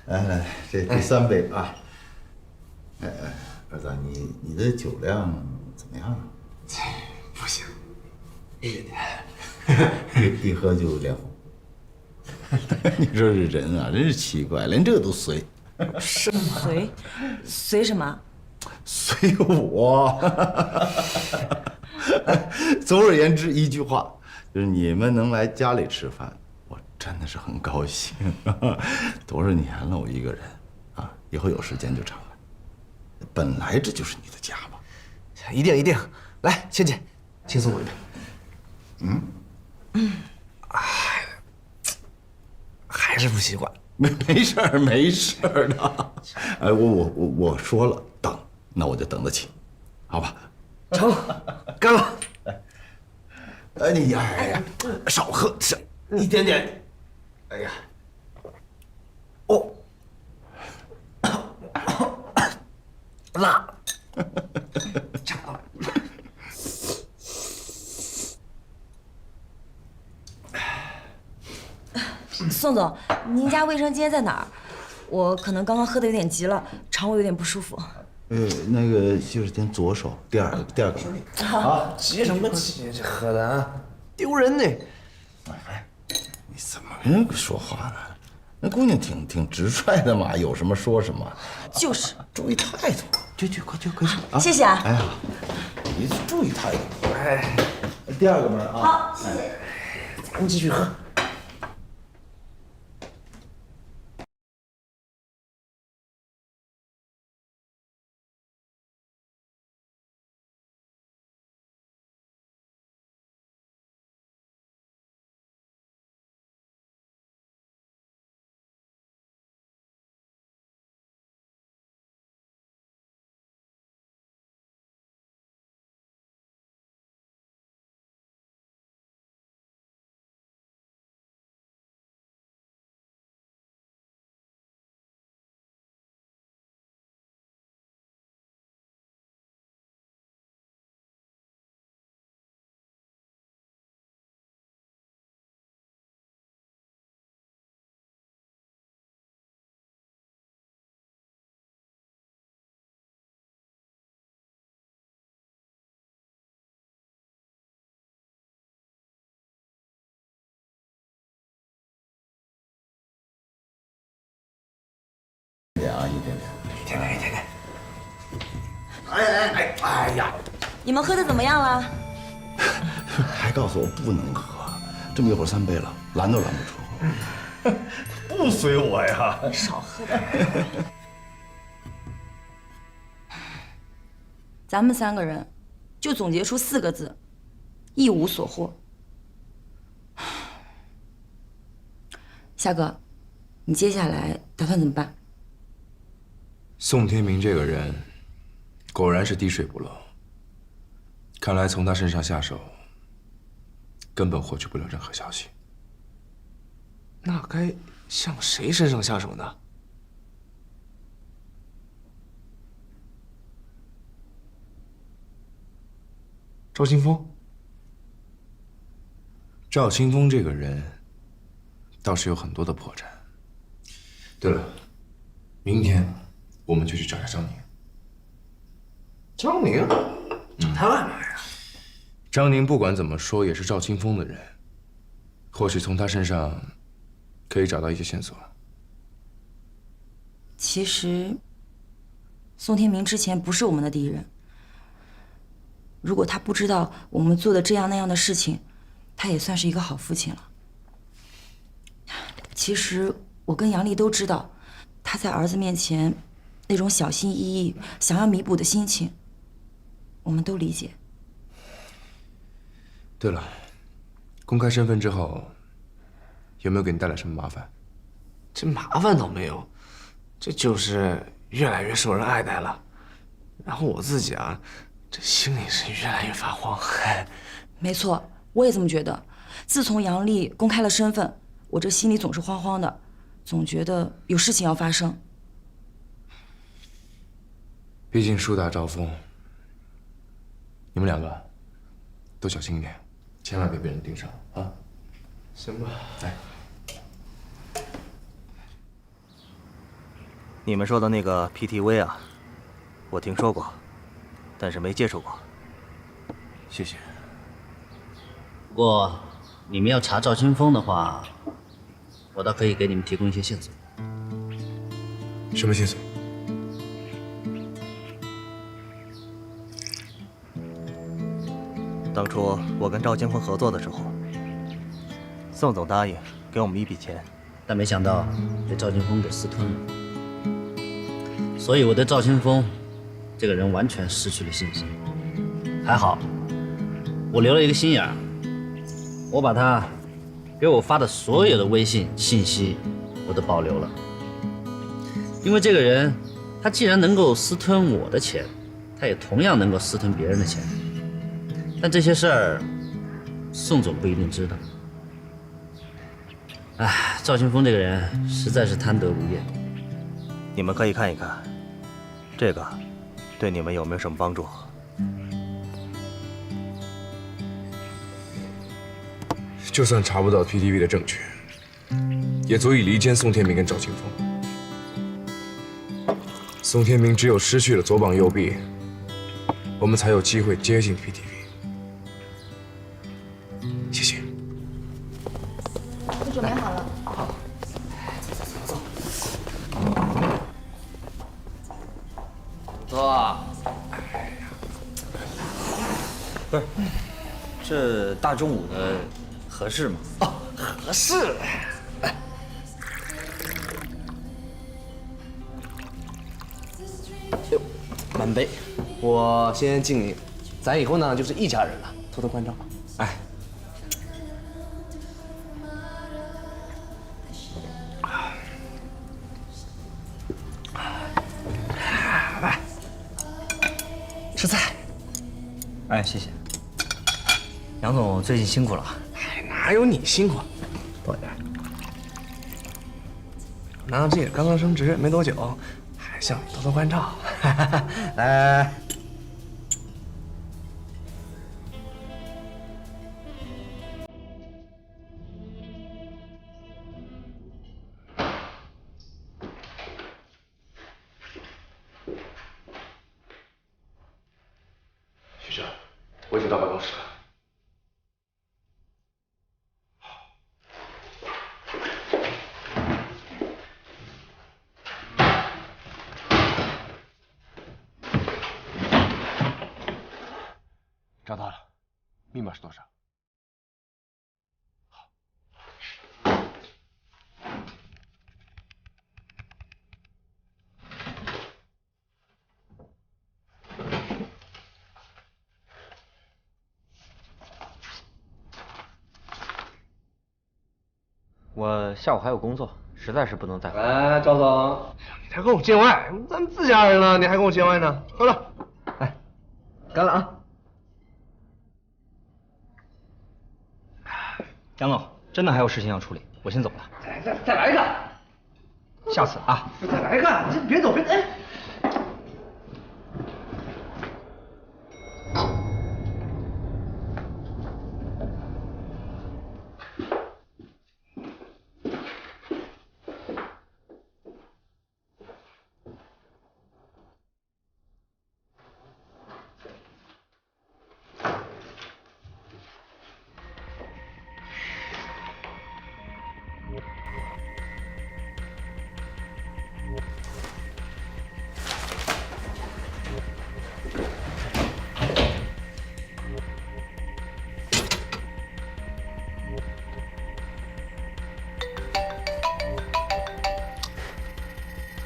来，这第3杯啊。儿子，你的酒量怎么样啊？不行，一点点。一喝就脸红。你说这人啊，真是奇怪，连这都随。是随什么？随我。总而言之，一句话，就是你们能来家里吃饭，我真的是很高兴。多少年了，我一个人啊，以后有时间就常来。本来这就是你的家嘛。一定一定，来，倩倩，请送我一杯。还是不习惯。没事儿的。哎，我说了等，那我就等得起，好吧？成，干了。哎你呀，少喝，一点点。哎呀，哦，辣。差不多。宋总，您家卫生间在哪儿？我可能刚刚喝的有点急了，肠胃有点不舒服。那个洗手间左手第二个门。好，急什么急？这喝的啊，丢人呢！哎，你怎么说话呢？那姑娘挺直率的嘛，有什么说什么。就是，注意态度。快去啊！谢谢啊。哎呀，你注意态度。哎，第二个门啊。好，谢谢。咱们继续喝。一点啊，一点点。哎呀！你们喝的怎么样了？还告诉我不能喝，这么一会儿3杯了，拦都拦不住。不随我呀！少喝点。咱们3个人就总结出4个字：一无所获。夏哥，你接下来打算怎么办？宋天明这个人，果然是滴水不漏。看来从他身上下手，根本获取不了任何消息。那该向谁身上下手呢？赵清风。赵清风这个人，倒是有很多的破绽。对了，明天我们就去找下张宁。张宁，找他干嘛呀？张宁不管怎么说也是赵清风的人，或许从他身上可以找到一些线索。其实，宋天明之前不是我们的敌人。如果他不知道我们做的这样那样的事情，他也算是一个好父亲了。其实我跟杨丽都知道，他在儿子面前那种小心翼翼、想要弥补的心情，我们都理解。对了，公开身份之后，有没有给你带来什么麻烦？这麻烦倒没有，这就是越来越受人爱戴了。然后我自己啊，这心里是越来越发慌。没错，我也这么觉得。自从杨丽公开了身份，我这心里总是慌慌的，总觉得有事情要发生。毕竟树大招风，你们2个都小心一点，千万别被人盯上啊！行吧，来。你们说的那个 PTV 啊，我听说过，但是没接触过。谢谢。不过你们要查赵清风的话，我倒可以给你们提供一些线索。什么线索？当初我跟赵清风合作的时候，宋总答应给我们一笔钱，但没想到被赵清风给私吞了，所以我对赵清风这个人完全失去了信心。还好，我留了一个心眼儿，我把他给我发的所有的微信信息我都保留了。因为这个人，他既然能够私吞我的钱，他也同样能够私吞别人的钱。但这些事儿，宋总不一定知道。哎，赵清风这个人实在是贪得无厌。你们可以看一看，这个对你们有没有什么帮助？就算查不到 PTV 的证据，也足以离间宋天明跟赵清风。宋天明只有失去了左膀右臂，我们才有机会接近 PTV。谢谢。都准备好了。走。不是，这大中午的合适吗？哦，合适。满杯，我先敬你，咱以后呢就是一家人了，偷偷关照。哎，来，吃菜。哎，谢谢。杨总最近辛苦了。哎，哪有你辛苦？多点。南这也刚刚升职没多久，还向你多多关照。来。徐生，我已经到办公室了。找到了，密码是多少？好。我下午还有工作，实在是不能再喝。来，赵总，你还跟我见外？咱们自家人了，你还跟我见外呢？喝了，来，干了啊！杨总，真的还有事情要处理，我先走了。再来一个，下次啊。再来一个，你别走，别哎。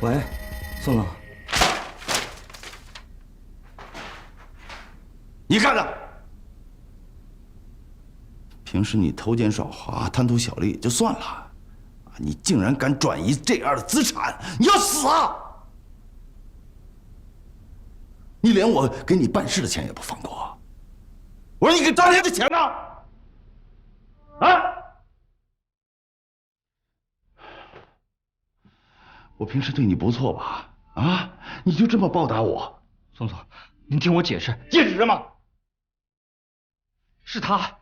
喂，宋总，你干的！平时你偷奸耍滑、贪图小利就算了，啊，你竟然敢转移这样的资产，你要死啊！你连我给你办事的钱也不放过，我说你给张天的钱呢？啊！我平时对你不错吧？啊，你就这么报答我？宋总，您听我解释，解释什么？是他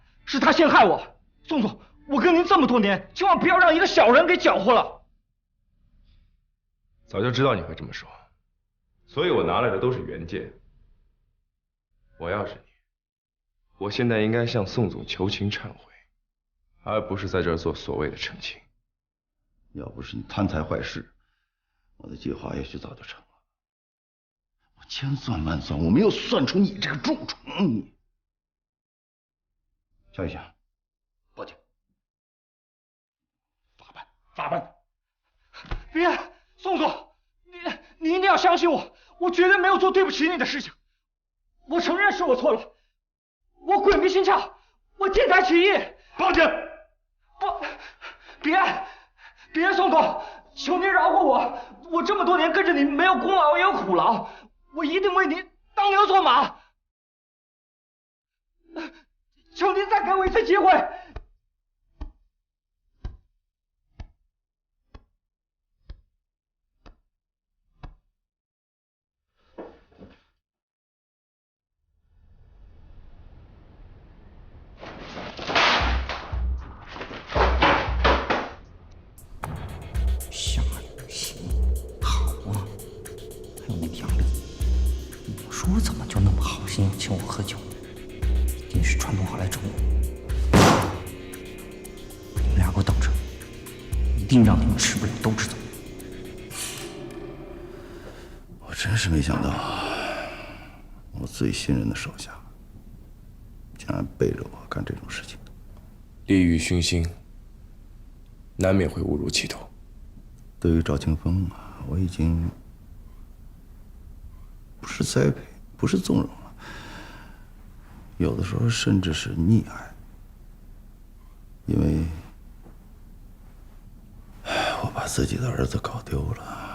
陷害我，宋总，我跟您这么多年，千万不要让一个小人给搅和了。早就知道你会这么说，所以我拿来的都是原件。我要是你，我现在应该向宋总求情忏悔，而不是在这儿做所谓的澄清。要不是你贪财坏事，我的计划也许早就成了。我千算万算，我没有算出你这个蛀虫。你，肖玉香，报警！咋办？别，宋总，你一定要相信我，我绝对没有做对不起你的事情。我承认是我错了，我鬼迷心窍，我见财起意。报警！别，宋总，求您饶过我，我这么多年跟着你，没有功劳也有苦劳，我一定为您当牛做马。求您再给我一次机会。下行好啊，还有那个杨丽，我叔怎么就那么好心要请我喝酒？一定是川东浩来找我，你们俩给我等着，一定让你们吃不了兜着走。我真是没想到，我最信任的手下，竟然背着我干这种事情。利欲熏心，难免会误入歧途。对于赵清风啊，我已经不是栽培，不是纵容了，有的时候甚至是溺爱，因为我把自己的儿子搞丢了。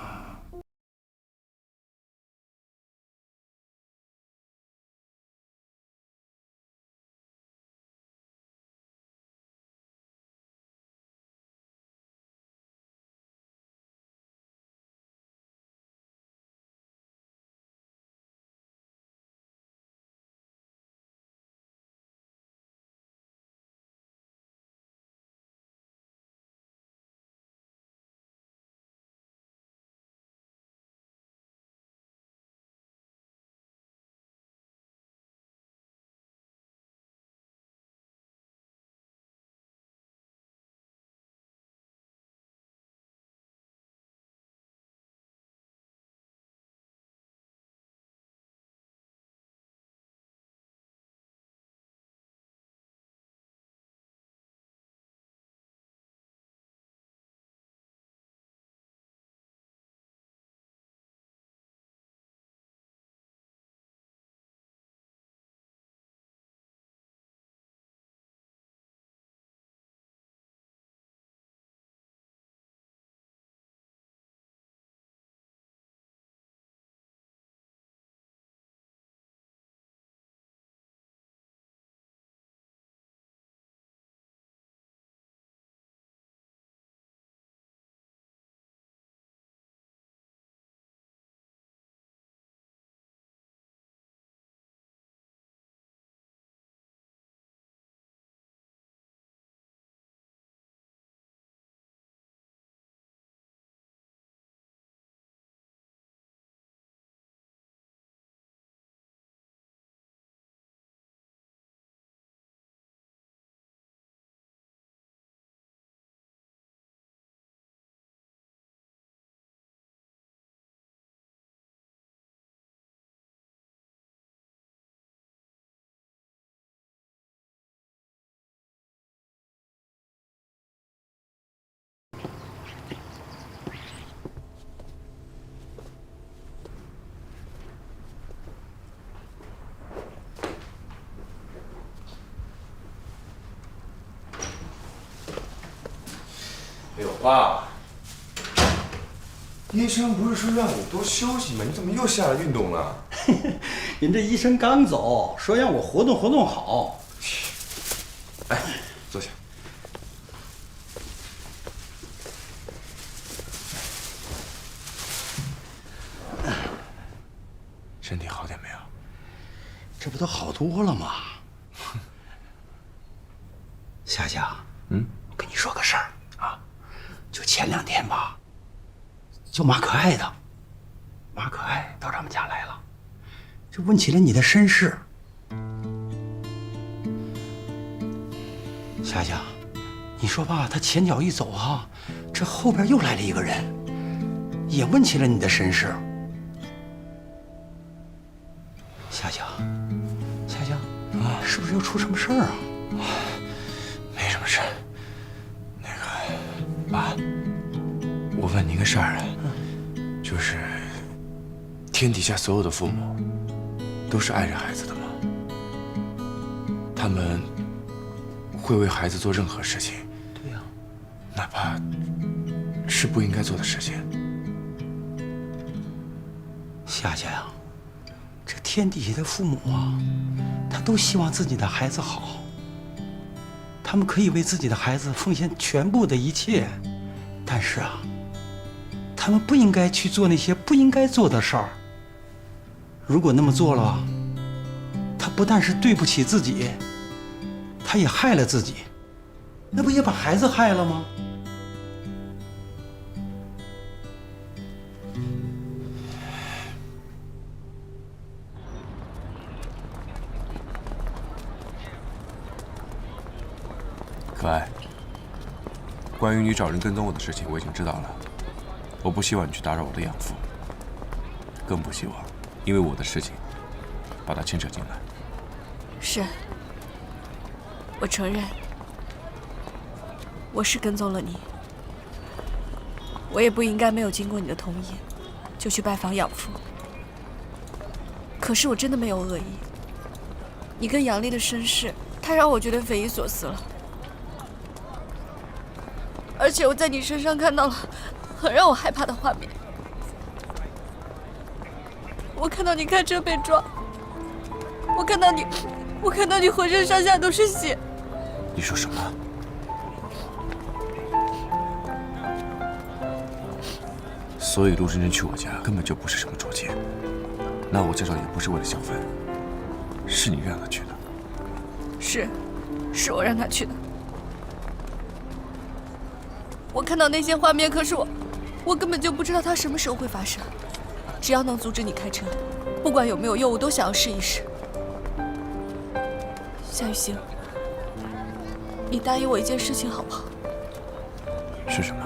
哎呦，爸，医生不是说让你多休息吗？你怎么又下来运动了？人这医生刚走，说让我活动活动好。哎，坐下。身体好点没有？这不都好多了吗？夏夏，我跟你说个事儿啊，就前2天吧，叫马可爱的。马可爱到咱们家来了，这问起了你的身世。霞霞，你说吧，他前脚一走啊，这后边又来了一个人，也问起了你的身世。霞霞，霞霞啊，是不是又出什么事儿啊？没什么事。那个，爸，我问你个事儿啊，就是天底下所有的父母都是爱着孩子的吗？他们会为孩子做任何事情，对呀，哪怕是不应该做的事情。霞霞呀，这天底下的父母啊，他都希望自己的孩子好，他们可以为自己的孩子奉献全部的一切，但是啊，他们不应该去做那些不应该做的事儿。如果那么做了，他不但是对不起自己，他也害了自己，那不也把孩子害了吗？可爱，关于你找人跟踪我的事情，我已经知道了。我不希望你去打扰我的养父，更不希望因为我的事情把他牵扯进来。是，我承认，我是跟踪了你，我也不应该没有经过你的同意就去拜访养父。可是我真的没有恶意，你跟杨丽的身世太让我觉得匪夷所思了。而且我在你身上看到了很让我害怕的画面。我看到你开车被撞，我看到你浑身上下都是血。你说什么？所以陆真真去我家根本就不是什么捉奸，那我介绍也不是为了小芬，是你让他去的。是我让他去的。我看到那些画面，可是我根本就不知道它什么时候会发生。只要能阻止你开车，不管有没有用，我都想要试一试。夏雨欣，你答应我一件事情好不好？是什么？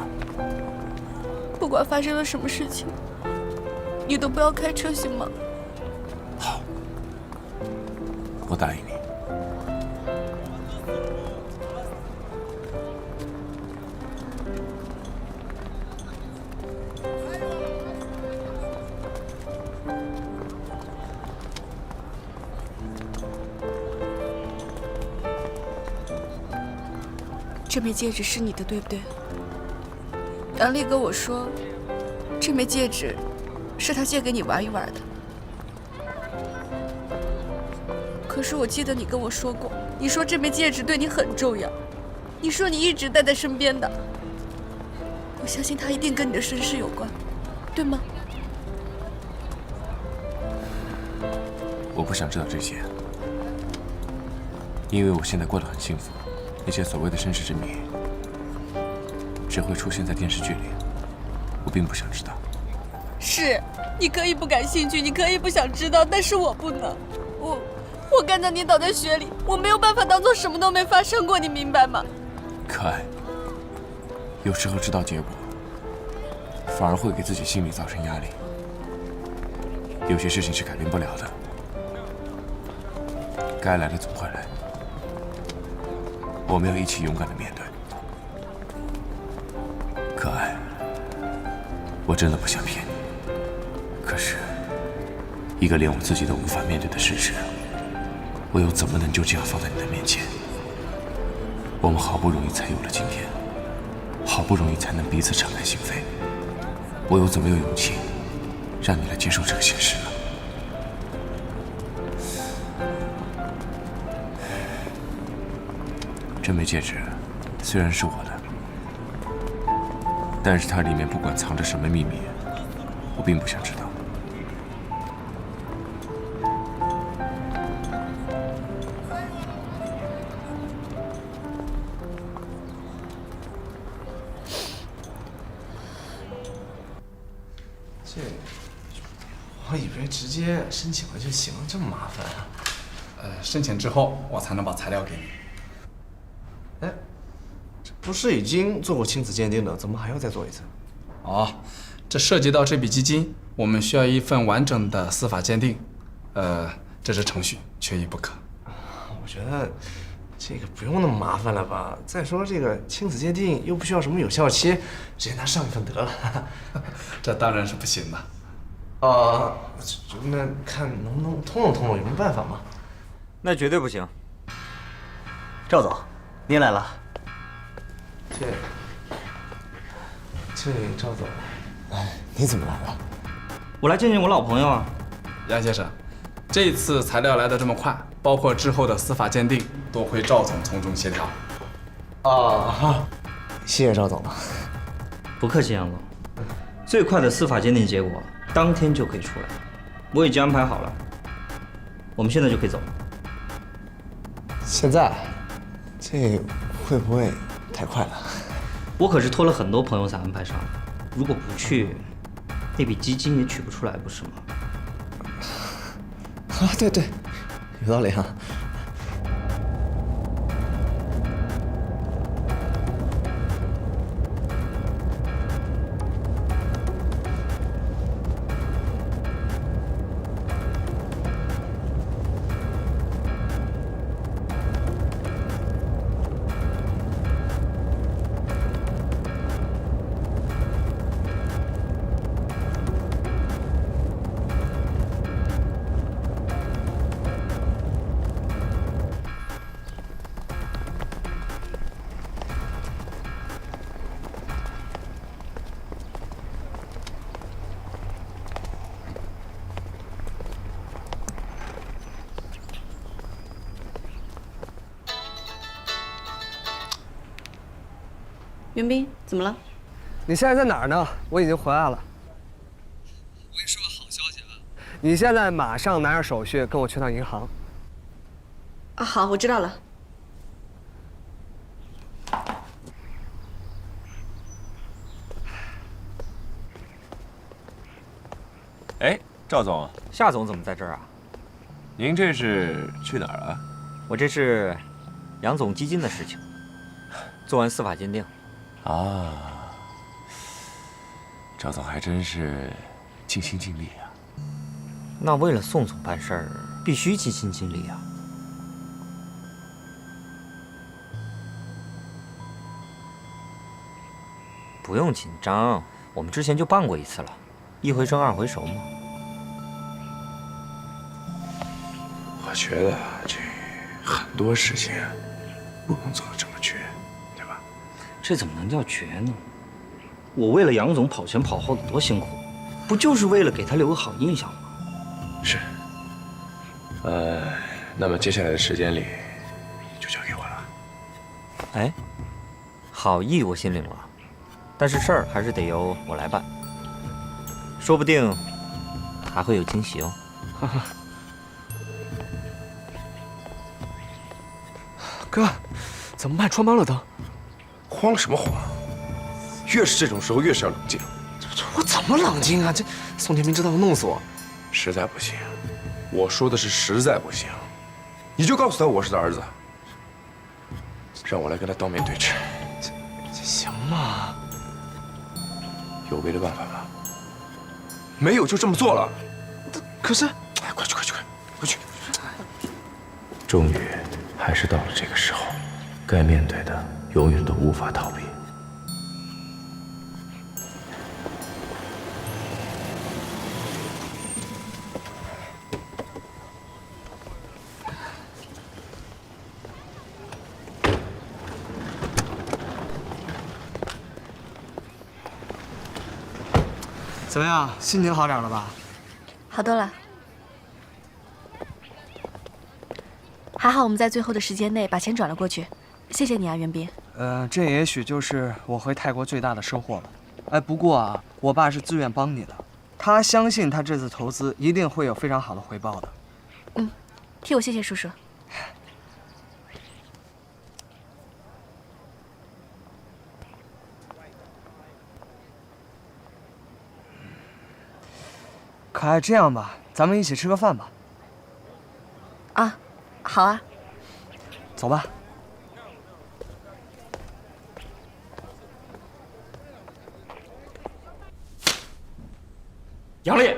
不管发生了什么事情，你都不要开车，行吗？好，我答应你。这枚戒指是你的，对不对？杨丽跟我说，这枚戒指是她借给你玩一玩的。可是我记得你跟我说过，你说这枚戒指对你很重要，你说你一直带在身边的。我相信它一定跟你的身世有关，对吗？我不想知道这些，因为我现在过得很幸福。那些所谓的身世之谜，只会出现在电视剧里，我并不想知道。是，你可以不感兴趣，你可以不想知道，但是我不能。我看到你倒在雪里，我没有办法当做什么都没发生过，你明白吗？可爱，有时候知道结果，反而会给自己心里造成压力。有些事情是改变不了的，该来的总会来。我们要一起勇敢的面对。可爱，我真的不想骗你，可是，一个连我自己都无法面对的事实，我又怎么能就这样放在你的面前？我们好不容易才有了今天，好不容易才能彼此敞开心扉，我又怎么有勇气让你来接受这个现实呢？这枚戒指虽然是我的，但是它里面不管藏着什么秘密，我并不想知道。我以为直接申请了就行，这么麻烦啊？申请之后我才能把材料给你。哎，这不是已经做过亲子鉴定的，怎么还要再做一次？哦，这涉及到这笔基金，我们需要一份完整的司法鉴定，这是程序，缺一不可。我觉得这个不用那么麻烦了吧？再说这个亲子鉴定又不需要什么有效期，直接拿上一份得了。这当然是不行的。那看能不能通融，有什么办法吗？那绝对不行。赵总，您来了。这赵总，你怎么来了？我来见见我老朋友啊。杨先生，这次材料来得这么快，包括之后的司法鉴定，多亏赵总从中协调。好，谢谢赵总了。不客气，杨总。最快的司法鉴定结果当天就可以出来，我已经安排好了。我们现在就可以走。现在，这会不会太快了？我可是托了很多朋友才安排上的，如果不去，那笔基金也取不出来，不是吗？啊，对，有道理啊。袁斌，怎么了？你现在在哪儿呢？我已经回来了。我给你说个好消息啊！你现在马上拿着手续跟我去趟银行。啊，好，我知道了。哎，赵总，夏总怎么在这儿啊？您这是去哪儿啊？我这是杨总基金的事情，做完司法鉴定。啊，赵总还真是尽心尽力啊。那为了宋总办事儿，必须尽心尽力啊。不用紧张，我们之前就办过一次了，一回生二回熟嘛。我觉得这很多事情不能做得这么绝，对吧？这怎么能叫绝呢？我为了杨总跑前跑后的多辛苦，不就是为了给他留个好印象吗？是。那么接下来的时间里，就交给我了。哎，好意我心领了，但是事儿还是得由我来办，说不定还会有惊喜哦。哥，怎么办？穿帮了灯？慌什么慌？越是这种时候，越是要冷静。我怎么冷静啊？这宋天明知道要弄死我。实在不行，我说的是实在不行，你就告诉他我是他儿子，让我来跟他当面对质。这行吗？有别的办法吗？没有就这么做了。可是，哎，快去！终于还是到了这个时候，该面对的永远都无法逃避。怎么样？心情好点了吧？好多了。还好我们在最后的时间内把钱转了过去，谢谢你啊，袁斌。这也许就是我回泰国最大的收获了。哎，不过啊，我爸是自愿帮你的，他相信他这次投资一定会有非常好的回报的。嗯，替我谢谢叔叔。可爱，这样吧，咱们一起吃个饭吧。啊，好啊。走吧。杨烈，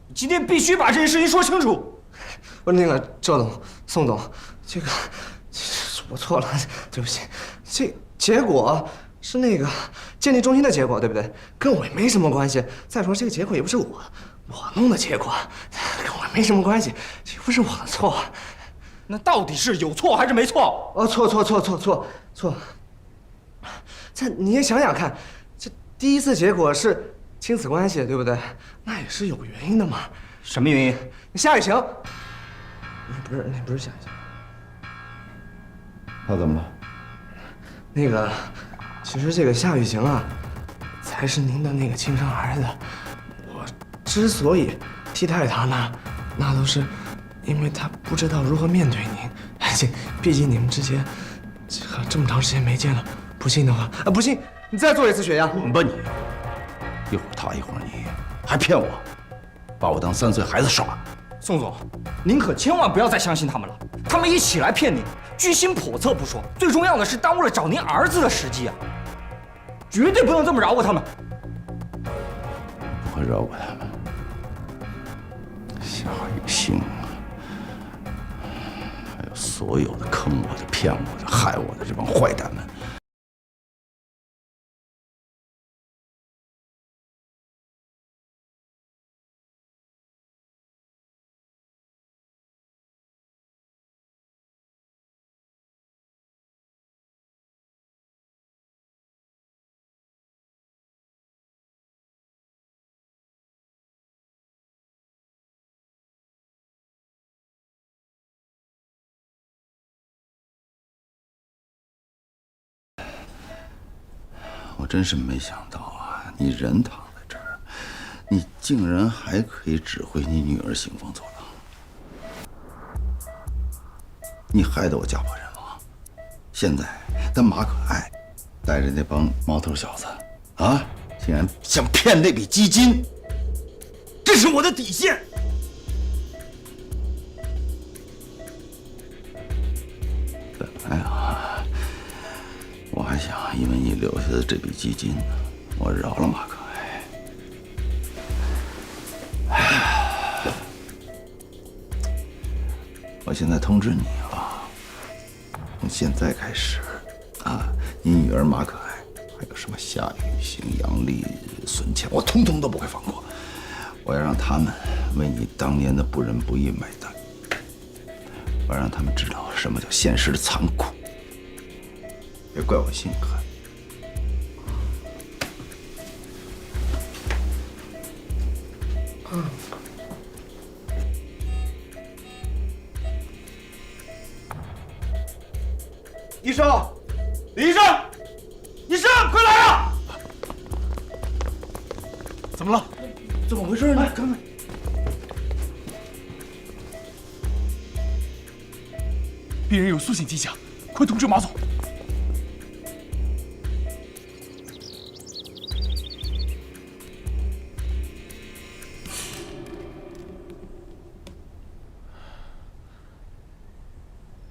你今天必须把这件事情说清楚。不是那个赵总、宋总，这个我错了，对不起。这结果是那个鉴定中心的结果，对不对？跟我也没什么关系。再说这个结果也不是我弄的结果，跟我没什么关系，这又不是我的错。那到底是有错还是没错？哦，错。这你也想想看，这第一次结果是亲子关系，对不对？那也是有原因的嘛。什么原因？夏雨晴，那不是夏雨晴。他怎么了？那个，其实这个夏雨晴啊，才是您的那个亲生儿子。我之所以替代他呢，那都是因为他不知道如何面对您。而且，毕竟你们之间这么长时间没见了，不信的话啊，不信你再做一次血样。滚吧你！一会儿他一会儿你，还骗我，把我当3岁孩子耍。宋总，您可千万不要再相信他们了，他们一起来骗您，居心叵测不说，最重要的是耽误了找您儿子的时机啊！绝对不能这么饶过他们。不会饶过他们。夏雨欣，还有所有的坑我的、骗我的、害我的这帮坏蛋们。我真是没想到啊！你人躺在这儿，你竟然还可以指挥你女儿兴风作浪。你害得我家破人亡。现在，但马可爱带着那帮毛头小子啊，竟然想骗那笔基金，这是我的底线。本来啊，我还想因为你留下的这笔基金，我饶了马可爱。我现在通知你啊，从现在开始啊，你女儿马可爱，还有什么夏雨欣、杨丽、孙强，我通通都不会放过。我要让他们为你当年的不仁不义买单。我要让他们知道什么叫现实的残酷。别怪我心狠。医生，李医生，医生，快来啊！怎么了？怎么回事呢？看看。病人有苏醒迹象，快通知马总。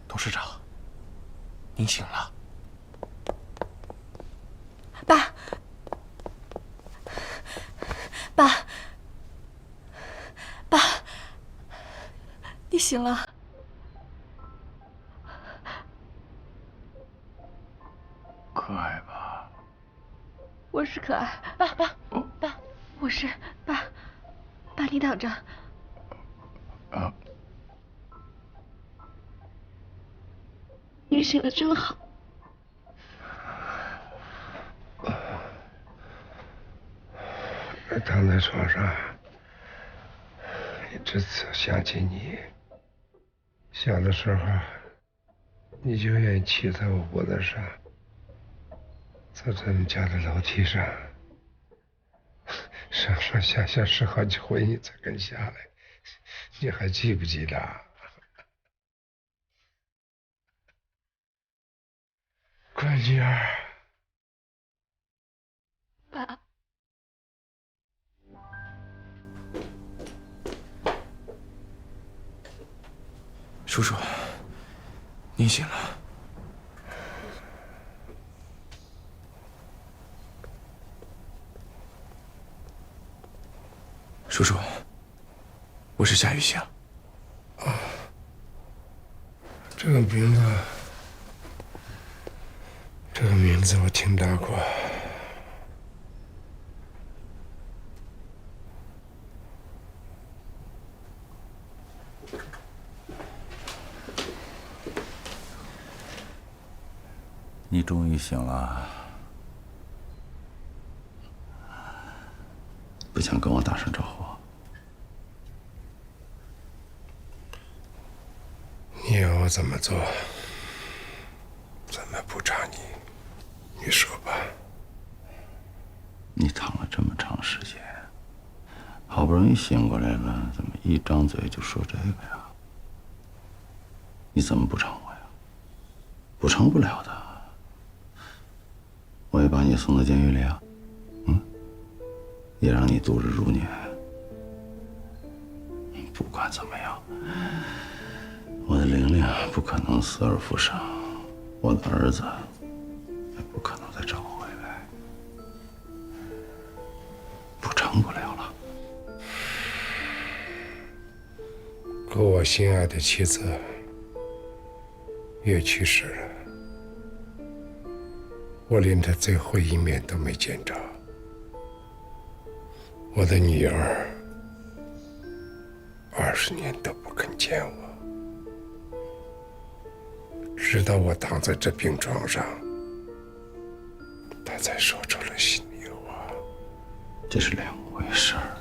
董事长，您醒了。爸，爸，你醒了。可爱吧？我是可爱。爸，我是爸，你等着。啊。你醒了真好。躺在床上，一直想起你。小的时候，你就愿意骑在我脖子上，在咱们家的楼梯上，上上下下试好几回，你才肯下来。你还记不记得？乖女儿。爸。叔叔，您醒了。叔叔，我是夏雨晴。这个名字我听到过。你终于醒了，不想跟我打声招呼？你要我怎么做？怎么补偿你？你说吧。你躺了这么长时间，好不容易醒过来了，怎么一张嘴就说这个呀？你怎么补偿我呀？补偿不了的，我也把你送到监狱里啊，也让你度日如年。不管怎么样，我的玲玲不可能死而复生，我的儿子也不可能再找我回来，补偿不了了。可我心爱的妻子也去世了，我连她最后一面都没见着。我的女儿20年都不肯见我，直到我躺在这病床上，她才说出了心里话。这是两回事儿，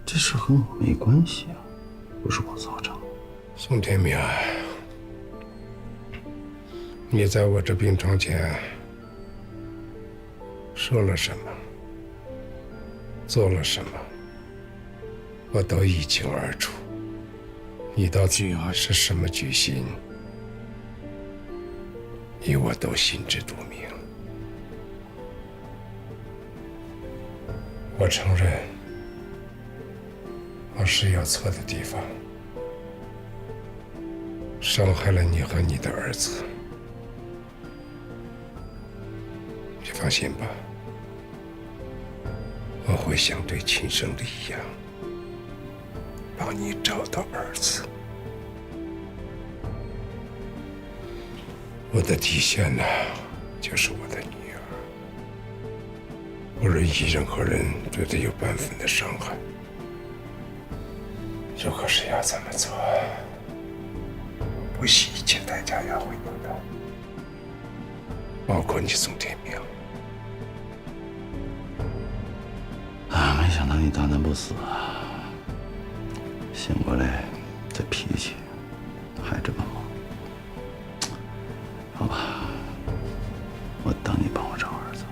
这事和我没关系啊，不是我造成的。宋天明，你在我这病床前说了什么，做了什么，我都一清二楚。你到底是什么居心，你我都心知肚明。我承认，我是有错的地方，伤害了你和你的儿子。你放心吧，我会像对亲生的一样，帮你找到儿子。我的底线呢，就是我的女儿，不允许任何人对她有半分的伤害。如果是要这么做，不惜一切代价也会有的，包括你宋天明。啊，没想到你大难不死啊！醒过来，这脾气还这么猛。好吧，我等你帮我找儿子。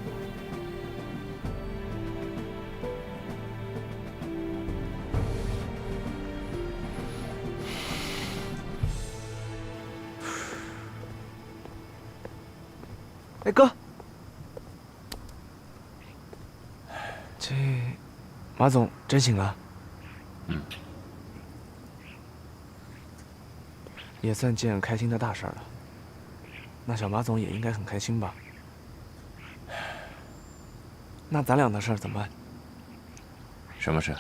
哎，哥，这马总真醒了。也算件开心的大事了。那小马总也应该很开心吧？那咱俩的事儿怎么办？什么事？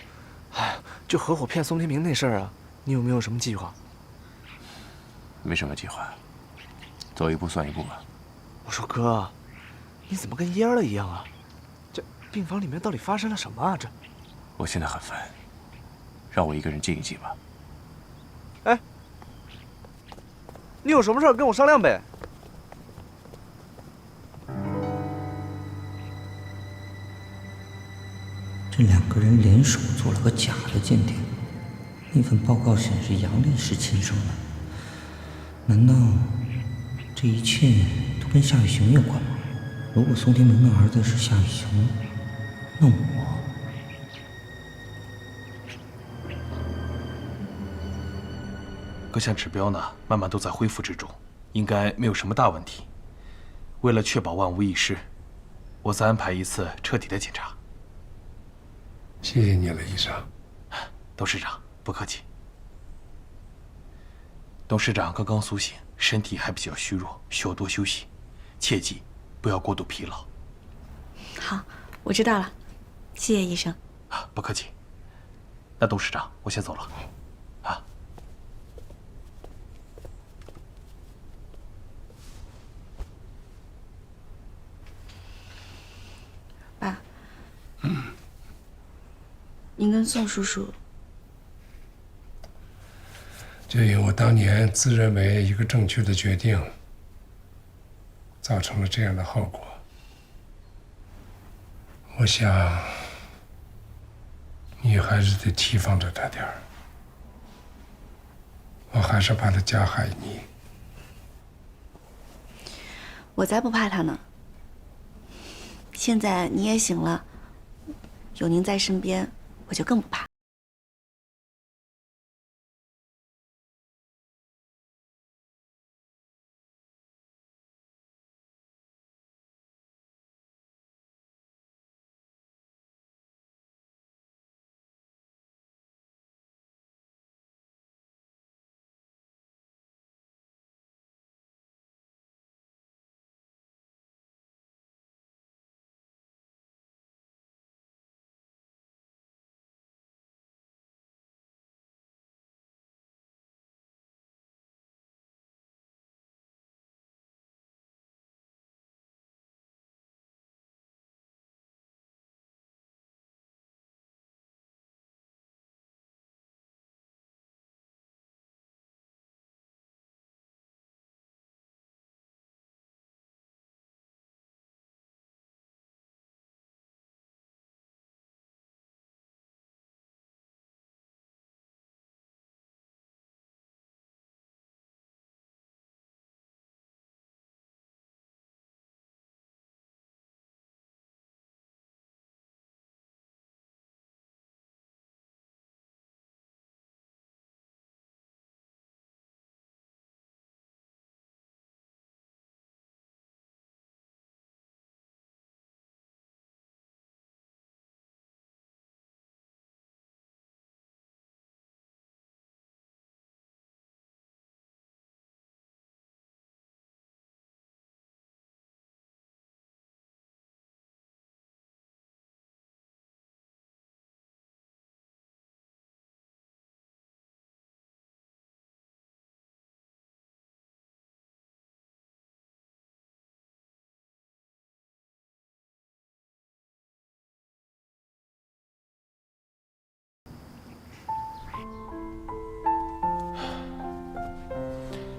就合伙骗宋天明那事儿啊，你有没有什么计划？没什么计划，走一步算一步吧。我说哥，你怎么跟蔫了一样啊？这病房里面到底发生了什么啊？这……我现在很烦，让我一个人静一静吧。哎，你有什么事儿跟我商量呗。这2个人联手做了个假的鉴定，那份报告显示杨丽是亲生的。难道这一切都跟夏雨晴有关吗？如果宋天明的儿子是夏雨晴，那我……各项指标呢，慢慢都在恢复之中，应该没有什么大问题。为了确保万无一失，我再安排一次彻底的检查。谢谢你了，医生。董事长，不客气。董事长刚刚苏醒，身体还比较虚弱，需要多休息，切记不要过度疲劳。好，我知道了，谢谢医生。啊，不客气。那董事长，我先走了。啊。爸。您跟宋叔叔。 就因我当年自认为一个正确的决定，造成了这样的后果。我想，你还是得提防着他点儿。我还是怕他加害你。我才不怕他呢。现在你也醒了，有您在身边，我就更不怕。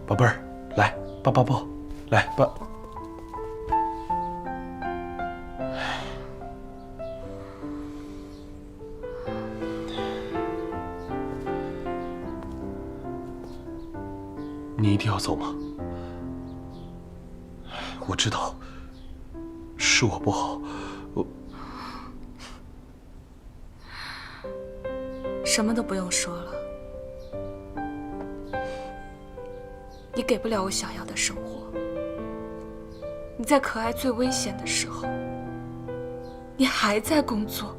宝贝儿，来抱抱抱，来抱。你一定要走吗？我知道，是我不好，我什么都不用说了。 你给不了我想要的生活。你在可爱最危险的时候，你还在工作。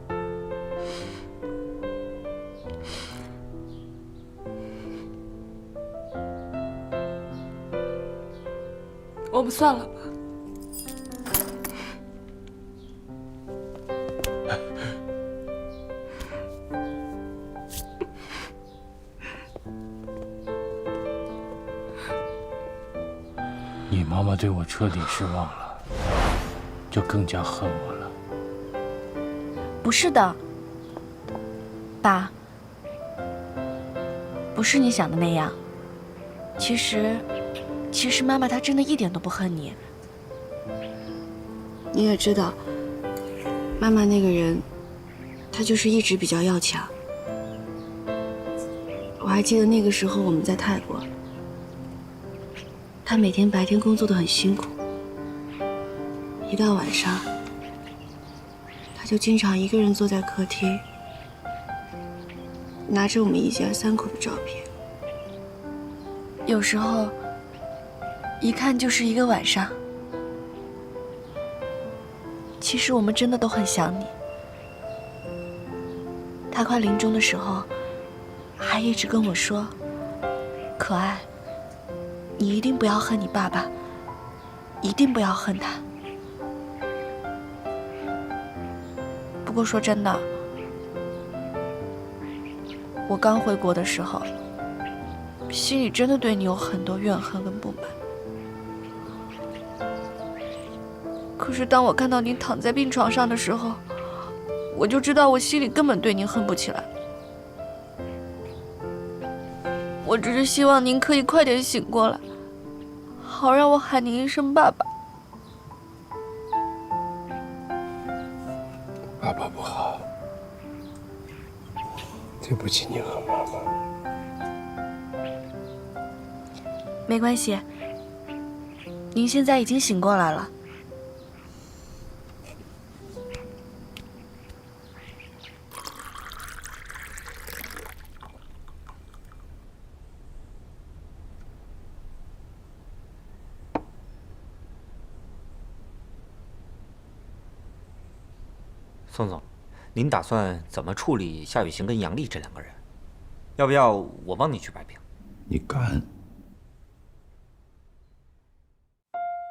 我们算了吧。你妈妈对我彻底失望了，就更加恨我了。不是的，爸，不是你想的那样。其实妈妈她真的一点都不恨你。你也知道，妈妈那个人，她就是一直比较要强。我还记得那个时候我们在泰国。 他每天白天工作都很辛苦，一到晚上，他就经常一个人坐在客厅，拿着我们一家3口的照片。有时候，一看就是一个晚上。其实我们真的都很想你。他快临终的时候，还一直跟我说：“可爱。”你一定不要恨你爸爸，一定不要恨他。不过说真的，我刚回国的时候，心里真的对你有很多怨恨跟不满。可是当我看到你躺在病床上的时候，我就知道我心里根本对您恨不起来。我只是希望您可以快点醒过来，好让我喊您一声爸爸。爸爸不好，对不起你和妈妈。没关系，您现在已经醒过来了。宋总，您打算怎么处理夏雨晴跟杨丽这2个人？要不要我帮你去摆平？你敢？